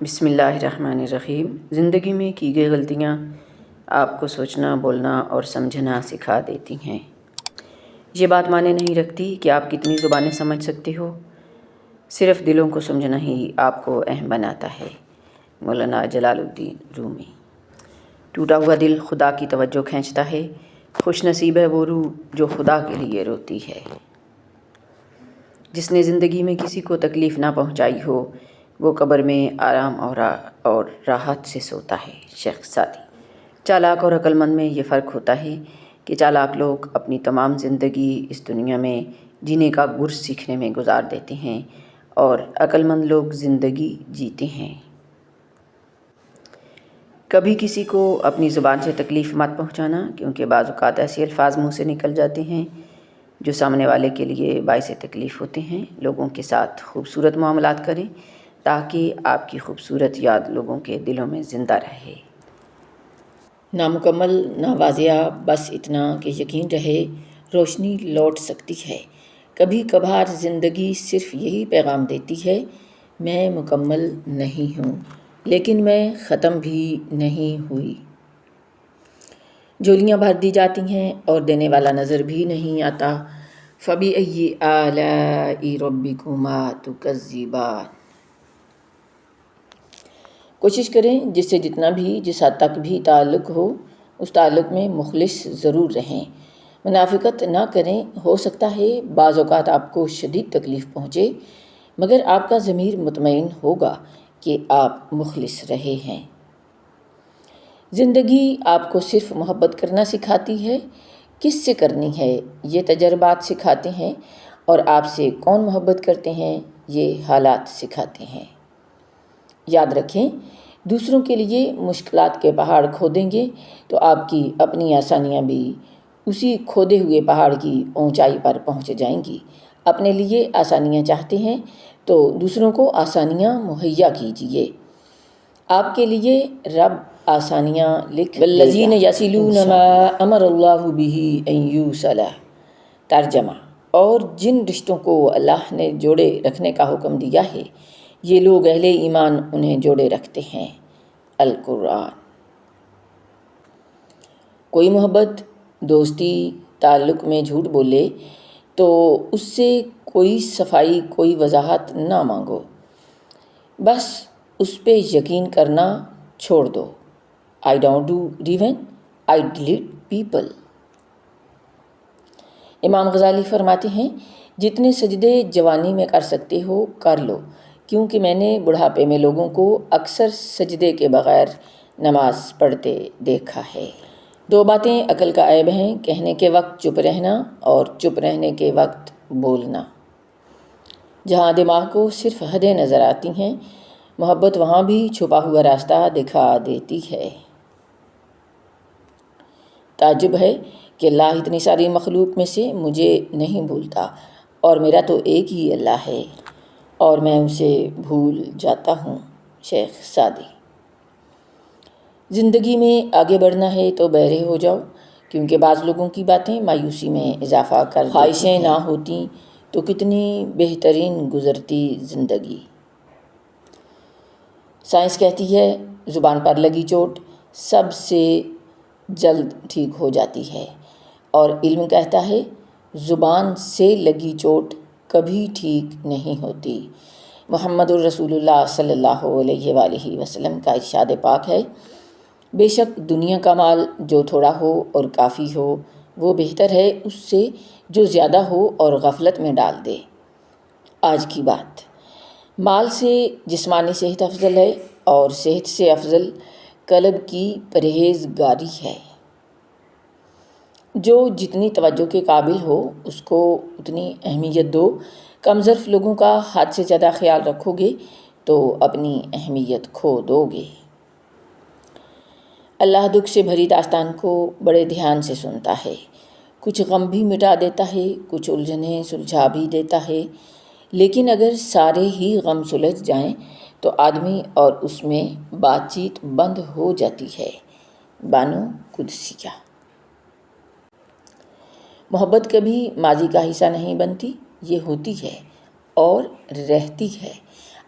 بسم اللہ الرحمن الرحیم۔ زندگی میں کی گئی غلطیاں آپ کو سوچنا، بولنا اور سمجھنا سکھا دیتی ہیں۔ یہ بات معنی نہیں رکھتی کہ آپ کتنی زبانیں سمجھ سکتے ہو، صرف دلوں کو سمجھنا ہی آپ کو اہم بناتا ہے۔ مولانا جلال الدین رومی۔ ٹوٹا ہوا دل خدا کی توجہ کھینچتا ہے، خوش نصیب ہے وہ روح جو خدا کے لیے روتی ہے۔ جس نے زندگی میں کسی کو تکلیف نہ پہنچائی ہو، وہ قبر میں آرام اور راحت سے سوتا ہے۔ شیخ سعدی۔ چالاک اور عقل مند میں یہ فرق ہوتا ہے کہ چالاک لوگ اپنی تمام زندگی اس دنیا میں جینے کا گر سیکھنے میں گزار دیتے ہیں اور عقل مند لوگ زندگی جیتے ہیں۔ کبھی کسی کو اپنی زبان سے تکلیف مت پہنچانا، کیونکہ بعض اوقات ایسے الفاظ منہ سے نکل جاتے ہیں جو سامنے والے کے لیے باعث تکلیف ہوتے ہیں۔ لوگوں کے ساتھ خوبصورت معاملات کریں تاکہ آپ کی خوبصورت یاد لوگوں کے دلوں میں زندہ رہے۔ نامکمل، ناواضح، بس اتنا کہ یقین رہے روشنی لوٹ سکتی ہے۔ کبھی کبھار زندگی صرف یہی پیغام دیتی ہے، میں مکمل نہیں ہوں لیکن میں ختم بھی نہیں ہوئی۔ جھولیاں بھر دی جاتی ہیں اور دینے والا نظر بھی نہیں آتا۔ فَبِأَيِّ آلَاءِ رَبِّكُمَا تُكَذِّبَانِ۔ کوشش کریں جس سے جتنا بھی، جس حد تک بھی تعلق ہو، اس تعلق میں مخلص ضرور رہیں۔ منافقت نہ کریں۔ ہو سکتا ہے بعض اوقات آپ کو شدید تکلیف پہنچے، مگر آپ کا ضمیر مطمئن ہوگا کہ آپ مخلص رہے ہیں۔ زندگی آپ کو صرف محبت کرنا سکھاتی ہے۔ کس سے کرنی ہے یہ تجربات سکھاتے ہیں، اور آپ سے کون محبت کرتے ہیں یہ حالات سکھاتے ہیں۔ یاد رکھیں، دوسروں کے لیے مشکلات کے پہاڑ کھودیں گے تو آپ کی اپنی آسانیاں بھی اسی کھودے ہوئے پہاڑ کی اونچائی پر پہنچ جائیں گی۔ اپنے لیے آسانیاں چاہتے ہیں تو دوسروں کو آسانیاں مہیا کیجیے۔ آپ کے لیے رب آسانیاں لکھ دے گا۔ والذین یصلون ما امر اللہ بہ ان یوصل۔ ترجمہ۔ اور جن رشتوں کو اللہ نے جوڑے رکھنے کا حکم دیا ہے، یہ لوگ اہل ایمان انہیں جوڑے رکھتے ہیں۔ القرآن۔ کوئی محبت، دوستی، تعلق میں جھوٹ بولے تو اس سے کوئی صفائی، کوئی وضاحت نہ مانگو، بس اس پہ یقین کرنا چھوڑ دو۔ I don't do revenge, I delete people۔ امام غزالی فرماتے ہیں، جتنے سجدے جوانی میں کر سکتے ہو کر لو، کیونکہ میں نے بڑھاپے میں لوگوں کو اکثر سجدے کے بغیر نماز پڑھتے دیکھا ہے۔ دو باتیں عقل کا عیب ہیں، کہنے کے وقت چپ رہنا اور چپ رہنے کے وقت بولنا۔ جہاں دماغ کو صرف حدیں نظر آتی ہیں، محبت وہاں بھی چھپا ہوا راستہ دکھا دیتی ہے۔ تعجب ہے کہ اللہ اتنی ساری مخلوق میں سے مجھے نہیں بھولتا، اور میرا تو ایک ہی اللہ ہے اور میں اسے بھول جاتا ہوں۔ شیخ سعدی۔ زندگی میں آگے بڑھنا ہے تو بہرے ہو جاؤ، کیونکہ بعض لوگوں کی باتیں مایوسی میں اضافہ کر دیتی ہیں۔ خواہشیں نہ ہوتیں تو کتنی بہترین گزرتی زندگی۔ سائنس کہتی ہے زبان پر لگی چوٹ سب سے جلد ٹھیک ہو جاتی ہے، اور علم کہتا ہے زبان سے لگی چوٹ کبھی ٹھیک نہیں ہوتی۔ محمد الرسول اللہ صلی اللہ علیہ وآلہ وسلم کا ارشاد پاک ہے، بے شک دنیا کا مال جو تھوڑا ہو اور کافی ہو وہ بہتر ہے اس سے جو زیادہ ہو اور غفلت میں ڈال دے۔ آج کی بات۔ مال سے جسمانی صحت افضل ہے اور صحت سے افضل قلب کی پرہیزگاری ہے۔ جو جتنی توجہ کے قابل ہو اس کو اتنی اہمیت دو۔ کم ظرف لوگوں کا حد سے زیادہ خیال رکھو گے تو اپنی اہمیت کھو دو گے۔ اللہ دکھ سے بھری داستان کو بڑے دھیان سے سنتا ہے، کچھ غم بھی مٹا دیتا ہے، کچھ الجھنیں سلجھا بھی دیتا ہے، لیکن اگر سارے ہی غم سلجھ جائیں تو آدمی اور اس میں بات چیت بند ہو جاتی ہے۔ بانو قدسیہ۔ محبت کبھی ماضی کا حصہ نہیں بنتی، یہ ہوتی ہے اور رہتی ہے۔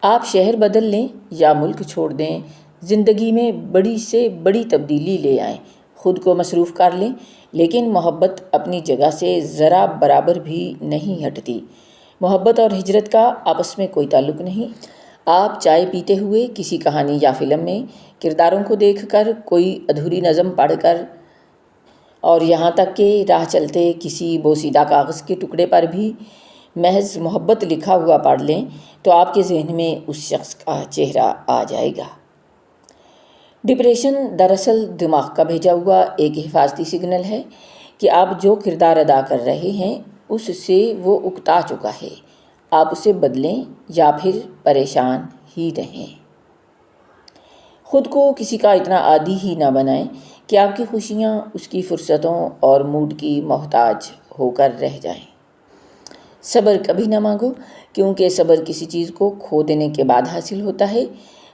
آپ شہر بدل لیں یا ملک چھوڑ دیں، زندگی میں بڑی سے بڑی تبدیلی لے آئیں، خود کو مصروف کر لیں، لیکن محبت اپنی جگہ سے ذرا برابر بھی نہیں ہٹتی۔ محبت اور ہجرت کا آپس میں کوئی تعلق نہیں۔ آپ چائے پیتے ہوئے کسی کہانی یا فلم میں کرداروں کو دیکھ کر، کوئی ادھوری نظم پڑھ کر، اور یہاں تک کہ راہ چلتے کسی بوسیدہ کاغذ کے ٹکڑے پر بھی محض محبت لکھا ہوا پڑھ لیں تو آپ کے ذہن میں اس شخص کا چہرہ آ جائے گا۔ ڈپریشن دراصل دماغ کا بھیجا ہوا ایک حفاظتی سگنل ہے کہ آپ جو کردار ادا کر رہے ہیں اس سے وہ اکتا چکا ہے، آپ اسے بدلیں یا پھر پریشان ہی رہیں۔ خود کو کسی کا اتنا عادی ہی نہ بنائیں کہ آپ کی خوشیاں اس کی فرصتوں اور موڈ کی محتاج ہو کر رہ جائیں۔ صبر کبھی نہ مانگو، کیونکہ صبر کسی چیز کو کھو دینے کے بعد حاصل ہوتا ہے۔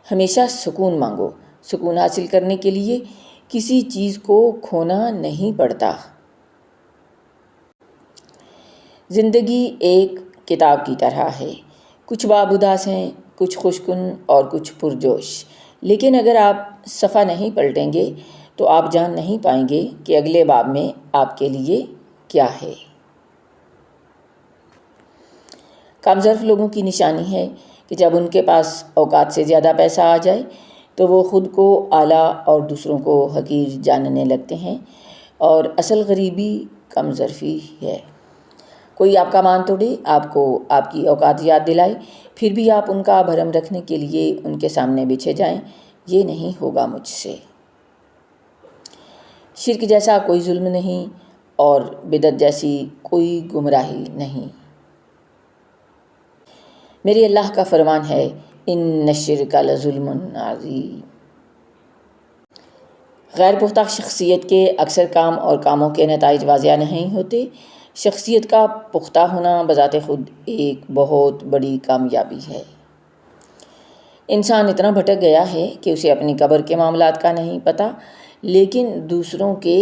ہمیشہ سکون مانگو، سکون حاصل کرنے کے لیے کسی چیز کو کھونا نہیں پڑتا۔ زندگی ایک کتاب کی طرح ہے، کچھ باب اداس ہیں، کچھ خوشکن اور کچھ پرجوش، لیکن اگر آپ صفحہ نہیں پلٹیں گے تو آپ جان نہیں پائیں گے کہ اگلے باب میں آپ کے لیے کیا ہے۔ کم ظرف لوگوں کی نشانی ہے کہ جب ان کے پاس اوقات سے زیادہ پیسہ آ جائے تو وہ خود کو اعلیٰ اور دوسروں کو حقیر جاننے لگتے ہیں، اور اصل غریبی کم ظرفی ہے۔ کوئی آپ کا مان توڑے، آپ کو آپ کی اوقات یاد دلائے، پھر بھی آپ ان کا بھرم رکھنے کے لیے ان کے سامنے بچھے جائیں، یہ نہیں ہوگا مجھ سے۔ شرک جیسا کوئی ظلم نہیں اور بدعت جیسی کوئی گمراہی نہیں۔ میرے اللہ کا فرمان ہے، ان الشرک لظلم عظیم۔ غیر پختہ شخصیت کے اکثر کام اور کاموں کے نتائج واضح نہیں ہوتے۔ شخصیت کا پختہ ہونا بذات خود ایک بہت بڑی کامیابی ہے۔ انسان اتنا بھٹک گیا ہے کہ اسے اپنی قبر کے معاملات کا نہیں پتہ، لیکن دوسروں کے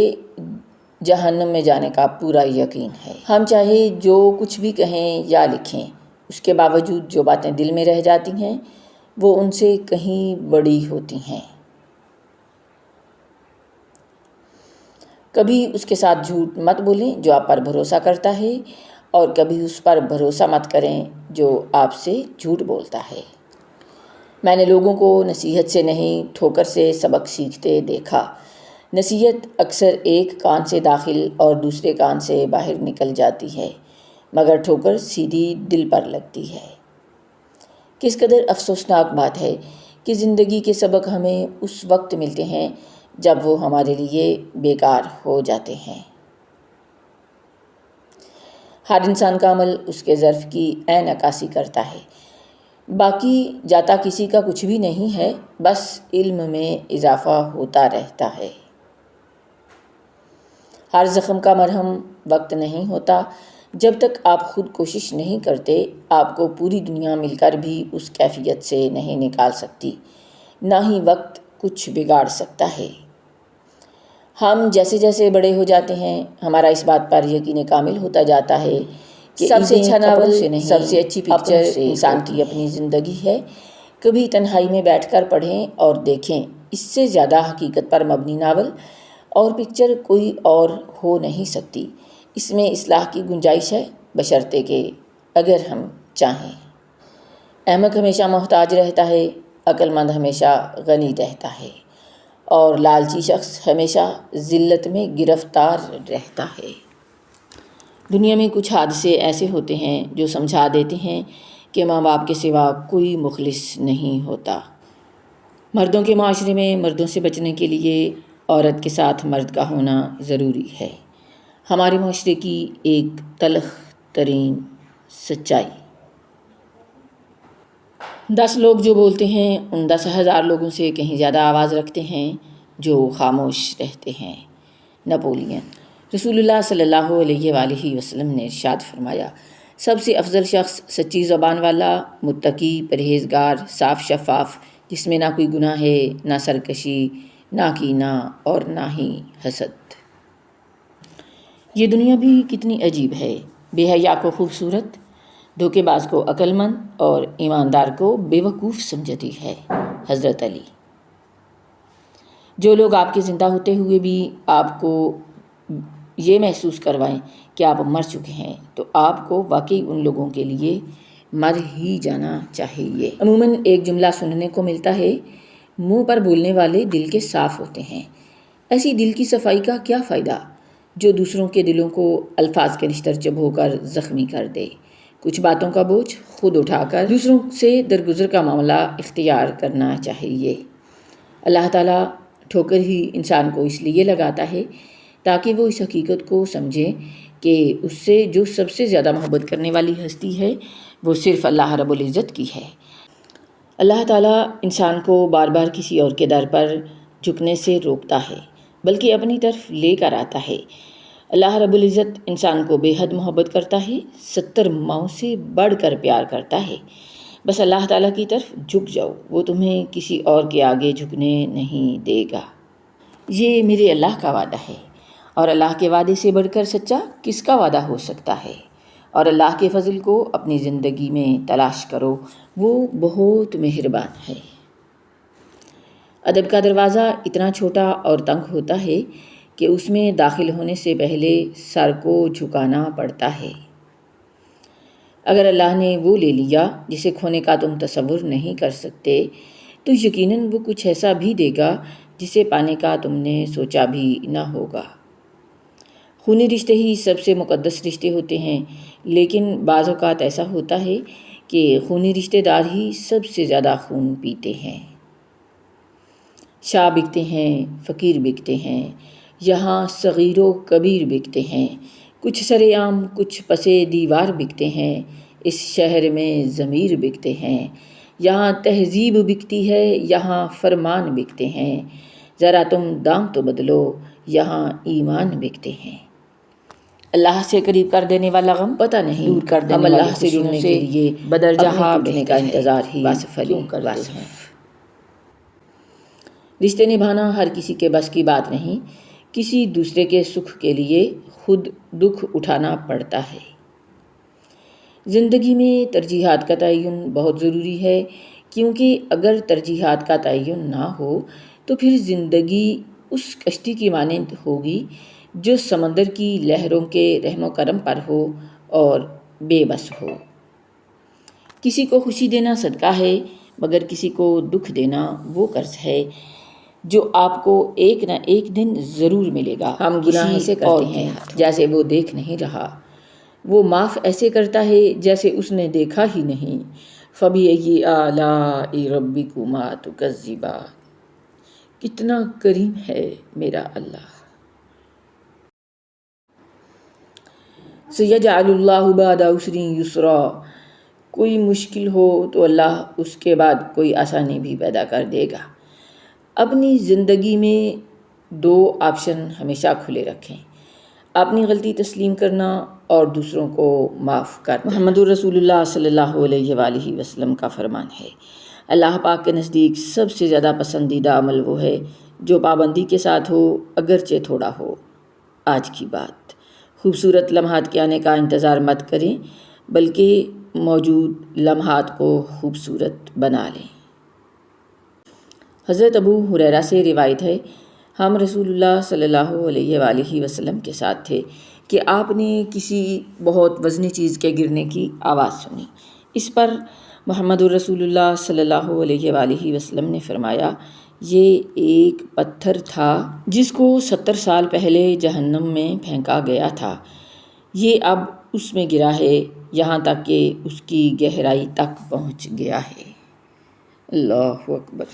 جہنم میں جانے کا پورا یقین ہے۔ ہم چاہے جو کچھ بھی کہیں یا لکھیں، اس کے باوجود جو باتیں دل میں رہ جاتی ہیں وہ ان سے کہیں بڑی ہوتی ہیں۔ کبھی اس کے ساتھ جھوٹ مت بولیں جو آپ پر بھروسہ کرتا ہے، اور کبھی اس پر بھروسہ مت کریں جو آپ سے جھوٹ بولتا ہے۔ میں نے لوگوں کو نصیحت سے نہیں ٹھوکر سے سبق سیکھتے دیکھا۔ نصیحت اکثر ایک کان سے داخل اور دوسرے کان سے باہر نکل جاتی ہے، مگر ٹھوکر سیدھی دل پر لگتی ہے۔ کس قدر افسوسناک بات ہے کہ زندگی کے سبق ہمیں اس وقت ملتے ہیں جب وہ ہمارے لیے بیکار ہو جاتے ہیں۔ ہر انسان کا عمل اس کے ظرف کی عین عکاسی کرتا ہے، باقی جاتا کسی کا کچھ بھی نہیں ہے، بس علم میں اضافہ ہوتا رہتا ہے۔ ہر زخم کا مرہم وقت نہیں ہوتا۔ جب تک آپ خود کوشش نہیں کرتے، آپ کو پوری دنیا مل کر بھی اس کیفیت سے نہیں نکال سکتی، نہ ہی وقت کچھ بگاڑ سکتا ہے۔ ہم جیسے جیسے بڑے ہو جاتے ہیں، ہمارا اس بات پر یقین کامل ہوتا جاتا ہے کہ سب سے اچھا ناول سے نہیں، سب سے اچھی پکچر انسان کی اپنی زندگی ہے۔ کبھی تنہائی میں بیٹھ کر پڑھیں اور دیکھیں، اس سے زیادہ حقیقت پر مبنی ناول اور پکچر کوئی اور ہو نہیں سکتی۔ اس میں اصلاح کی گنجائش ہے، بشرطے کہ اگر ہم چاہیں۔ احمق ہمیشہ محتاج رہتا ہے، عقل مند ہمیشہ غنی رہتا ہے، اور لالچی شخص ہمیشہ ذلت میں گرفتار رہتا ہے۔ دنیا میں کچھ حادثے ایسے ہوتے ہیں جو سمجھا دیتے ہیں کہ ماں باپ کے سوا کوئی مخلص نہیں ہوتا۔ مردوں کے معاشرے میں مردوں سے بچنے کے لیے عورت کے ساتھ مرد کا ہونا ضروری ہے، ہمارے معاشرے کی ایک تلخ ترین سچائی۔ 10 لوگ جو بولتے ہیں ان 10,000 لوگوں سے کہیں زیادہ آواز رکھتے ہیں جو خاموش رہتے ہیں۔ نپولین۔ رسول اللہ صلی اللہ علیہ وآلہ وسلم نے ارشاد فرمایا، سب سے افضل شخص سچی زبان والا، متقی، پرہیزگار، صاف شفاف، جس میں نہ کوئی گناہ ہے، نہ سرکشی، نہ کینہ اور نہ ہی حسد۔ یہ دنیا بھی کتنی عجیب ہے، بے حیا کو خوبصورت، دھوکے باز کو عقل مند اور ایماندار کو بیوقوف سمجھتی ہے۔ حضرت علی۔ جو لوگ آپ کے زندہ ہوتے ہوئے بھی آپ کو یہ محسوس کروائیں کہ آپ مر چکے ہیں تو آپ کو واقعی ان لوگوں کے لیے مر ہی جانا چاہیے۔ عموماً ایک جملہ سننے کو ملتا ہے، منہ پر بولنے والے دل کے صاف ہوتے ہیں۔ ایسی دل کی صفائی کا کیا فائدہ جو دوسروں کے دلوں کو الفاظ کے نشتر چبھو کر زخمی کر دے۔ کچھ باتوں کا بوجھ خود اٹھا کر دوسروں سے درگزر کا معاملہ اختیار کرنا چاہیے۔ اللہ تعالیٰ ٹھوکر ہی انسان کو اس لیے لگاتا ہے تاکہ وہ اس حقیقت کو سمجھے کہ اس سے جو سب سے زیادہ محبت کرنے والی ہستی ہے وہ صرف اللہ رب العزت کی ہے۔ اللہ تعالیٰ انسان کو بار بار کسی اور کے در پر جھکنے سے روکتا ہے بلکہ اپنی طرف لے کر آتا ہے۔ اللہ رب العزت انسان کو بے حد محبت کرتا ہے، 70 ماؤں سے بڑھ کر پیار کرتا ہے۔ بس اللہ تعالیٰ کی طرف جھک جاؤ، وہ تمہیں کسی اور کے آگے جھکنے نہیں دے گا۔ یہ میرے اللہ کا وعدہ ہے، اور اللہ کے وعدے سے بڑھ کر سچا کس کا وعدہ ہو سکتا ہے؟ اور اللہ کے فضل کو اپنی زندگی میں تلاش کرو، وہ بہت مہربان ہے۔ ادب کا دروازہ اتنا چھوٹا اور تنگ ہوتا ہے کہ اس میں داخل ہونے سے پہلے سر کو جھکانا پڑتا ہے۔ اگر اللہ نے وہ لے لیا جسے کھونے کا تم تصور نہیں کر سکتے تو یقیناً وہ کچھ ایسا بھی دے گا جسے پانے کا تم نے سوچا بھی نہ ہوگا۔ خونی رشتے ہی سب سے مقدس رشتے ہوتے ہیں، لیکن بعض اوقات ایسا ہوتا ہے کہ خونی رشتے دار ہی سب سے زیادہ خون پیتے ہیں۔ شاہ بکتے ہیں، فقیر بکتے ہیں، یہاں صغیر و کبیر بکتے ہیں، کچھ سرے عام کچھ پسے دیوار بکتے ہیں، اس شہر میں ضمیر بکتے ہیں، یہاں تہذیب بکتی ہے، یہاں فرمان بکتے ہیں، ذرا تم دام تو بدلو، یہاں ایمان بکتے ہیں۔ اللہ سے قریب کر دینے والا غم پتہ نہیں دور کر دینے والے اللہ سے جڑنے کے لیے بدر جہاں بہنے کا انتظار ہی کیوں کرتے ہیں۔ رشتے نبھانا ہر کسی کے بس کی بات نہیں، کسی دوسرے کے سکھ کے لیے خود دکھ اٹھانا پڑتا ہے۔ زندگی میں ترجیحات کا تعین بہت ضروری ہے، کیونکہ اگر ترجیحات کا تعین نہ ہو تو پھر زندگی اس کشتی کی مانند ہوگی جو سمندر کی لہروں کے رحم و کرم پر ہو اور بے بس ہو۔ کسی کو خوشی دینا صدقہ ہے، مگر کسی کو دکھ دینا وہ قرض ہے جو آپ کو ایک نہ ایک دن ضرور ملے گا۔ ہم گناہ ایسے کرتے ہیں جیسے وہ دیکھ نہیں رہا، وہ معاف ایسے کرتا ہے جیسے اس نے دیکھا ہی نہیں۔ فَبِأَيِّ آلَاءِ رَبِّكُمَا تُكَذِّبَانِ۔ کتنا کریم ہے میرا اللہ۔ سَيَجْعَلُ اللَّهُ بَعْدَ عُسْرٍ يُسْرًا۔ کوئی مشکل ہو تو اللہ اس کے بعد کوئی آسانی بھی پیدا کر دے گا۔ اپنی زندگی میں 2 آپشن ہمیشہ کھلے رکھیں، اپنی غلطی تسلیم کرنا اور دوسروں کو معاف کرنا۔ محمد رسول اللہ صلی اللہ علیہ وآلہ وسلم کا فرمان ہے، اللہ پاک کے نزدیک سب سے زیادہ پسندیدہ عمل وہ ہے جو پابندی کے ساتھ ہو، اگرچہ تھوڑا ہو۔ آج کی بات، خوبصورت لمحات کے آنے کا انتظار مت کریں، بلکہ موجود لمحات کو خوبصورت بنا لیں۔ حضرت ابو ہریرہ سے روایت ہے، ہم رسول اللہ صلی اللہ علیہ وآلہ وسلم کے ساتھ تھے کہ آپ نے کسی بہت وزنی چیز کے گرنے کی آواز سنی۔ اس پر محمد رسول اللہ صلی اللہ علیہ وآلہ وسلم نے فرمایا، یہ ایک پتھر تھا جس کو 70 سال پہلے جہنم میں پھینکا گیا تھا، یہ اب اس میں گرا ہے، یہاں تک کہ اس کی گہرائی تک پہنچ گیا ہے۔ اللہ اکبر۔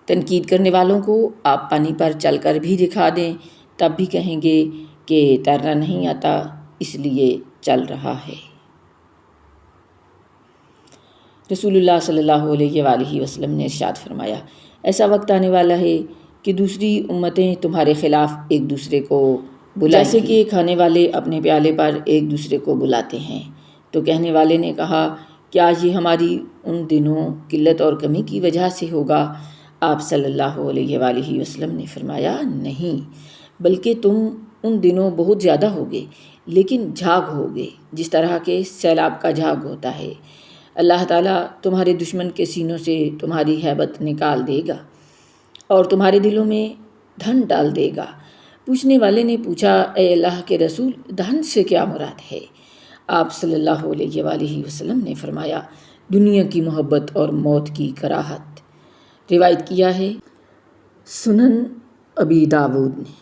تنقید کرنے والوں کو آپ پانی پر چل کر بھی دکھا دیں، تب بھی کہیں گے کہ تیرنا نہیں آتا اس لیے چل رہا ہے۔ رسول اللہ صلی اللہ علیہ وآلہ وسلم نے ارشاد فرمایا، ایسا وقت آنے والا ہے کہ دوسری امتیں تمہارے خلاف ایک دوسرے کو بلائیں گی، جیسے کہ کھانے والے اپنے پیالے پر ایک دوسرے کو بلاتے ہیں۔ تو کہنے والے نے کہا، کیا یہ ہماری ان دنوں قلت اور کمی کی وجہ سے ہوگا؟ آپ صلی اللہ علیہ وآلہ وسلم نے فرمایا نہیں، بلکہ تم ان دنوں بہت زیادہ ہوگے لیکن جھاگ ہوگے جس طرح کے سیلاب کا جھاگ ہوتا ہے۔ اللہ تعالیٰ تمہارے دشمن کے سینوں سے تمہاری ہیبت نکال دے گا اور تمہارے دلوں میں دھن ڈال دے گا۔ پوچھنے والے نے پوچھا، اے اللہ کے رسول، دھن سے کیا مراد ہے؟ آپ صلی اللہ علیہ وآلہ وسلم نے فرمایا، دنیا کی محبت اور موت کی کراہت۔ روایت کیا ہے سنن ابی داود نے۔